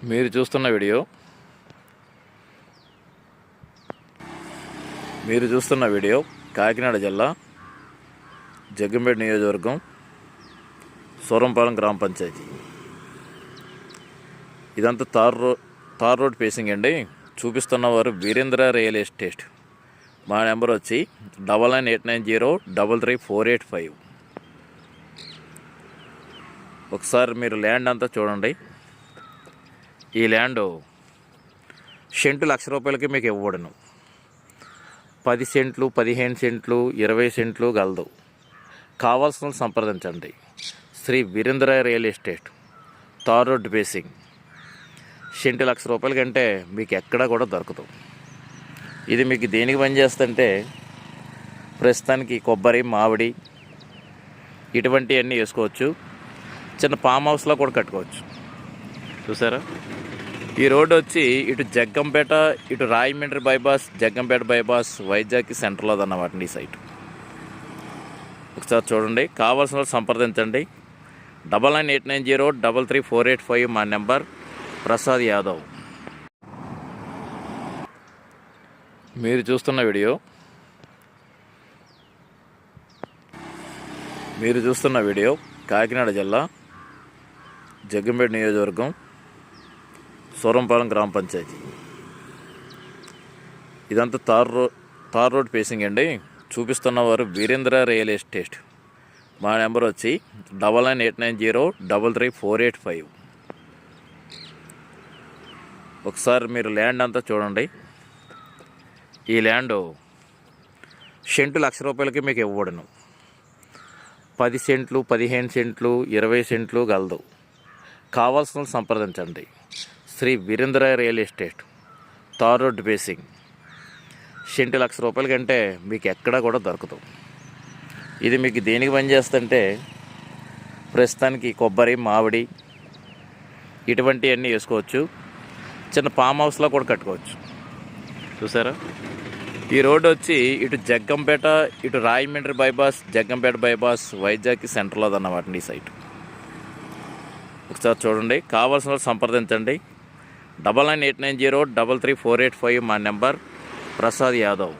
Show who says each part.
Speaker 1: మీరు చూస్తున్న వీడియో కాకినాడ జిల్లా జగ్గంపేట నియోజకవర్గం సూరంపాలెం గ్రామ పంచాయతీ. ఇదంతా తార్ రోడ్ ఫేసింగ్ అండి. చూపిస్తున్నవారు వీరేంద్ర రియల్ ఎస్టేట్. మా నెంబర్ వచ్చి 9989033485. ఒకసారి మీరు ల్యాండ్ అంతా చూడండి. ఈ ల్యాండ్ సెంటు ₹1,00,000 మీకు ఇవ్వబడును. 10 సెంట్లు, 15 సెంట్లు, 20 సెంట్లు గలదు. కావాల్సిన సంప్రదించండి. Shri Veerendra real estate, tar road facing. Cent ₹1,00,000 కంటే మీకు ఎక్కడా కూడా దొరకదు. ఇది మీకు దేనికి పనిచేస్తుంటే ప్రస్తుతానికి కొబ్బరి, మామిడి ఇటువంటివన్నీ వేసుకోవచ్చు. చిన్న ఫామ్ హౌస్లో కూడా కట్టుకోవచ్చు. చూసారా, ఈ రోడ్డు వచ్చి ఇటు జగ్గంపేట, ఇటు రాయమండ్రి బైపాస్, జగ్గంపేట బైపాస్, వైజాగ్ సెంటర్లో అన్నమాట ఈ సైట్. ఒకసారి చూడండి. కావాల్సిన సంప్రదించండి. 9989033485 మా నెంబర్. ప్రసాద్ యాదవ్. మీరు చూస్తున్న వీడియో కాకినాడ జిల్లా జగ్గంపేట నియోజకవర్గం సూరంపాలెం గ్రామ పంచాయతీ. ఇదంతా తార్ రోడ్ ఫేసింగ్ అండి. చూపిస్తున్నవారు వీరేంద్ర రియల్ ఎస్టేట్. మా నెంబర్ వచ్చి 9989033485. ఒకసారి మీరు ల్యాండ్ అంతా చూడండి. ఈ ల్యాండ్ సెంటు ₹1,00,000 మీకు ఇవ్వబడును. 10 సెంట్లు, 15 సెంట్లు, 20 సెంట్లు గలదు. కావాల్సిన సంప్రదించండి. Shri Veerendra real estate, tar road facing. Cent ₹1,00,000 కంటే మీకు ఎక్కడా కూడా దొరకదు. ఇది మీకు దేనికి పనిచేస్తుంటే ప్రస్తుతానికి కొబ్బరి, మామిడి ఇటువంటివన్నీ వేసుకోవచ్చు. చిన్న ఫామ్ హౌస్లో కూడా కట్టుకోవచ్చు. చూసారా, ఈ రోడ్డు వచ్చి ఇటు జగ్గంపేట, ఇటు రాయమండ్రి బైపాస్, జగ్గంపేట బైపాస్, వైజాగ్ సెంటర్లో అన్నమాట ఈ సైట్. ఒకసారి చూడండి. కావాల్సిన సంప్రదించండి. 9989033485 మా నెంబర్. ప్రసాద్ యాదవ్.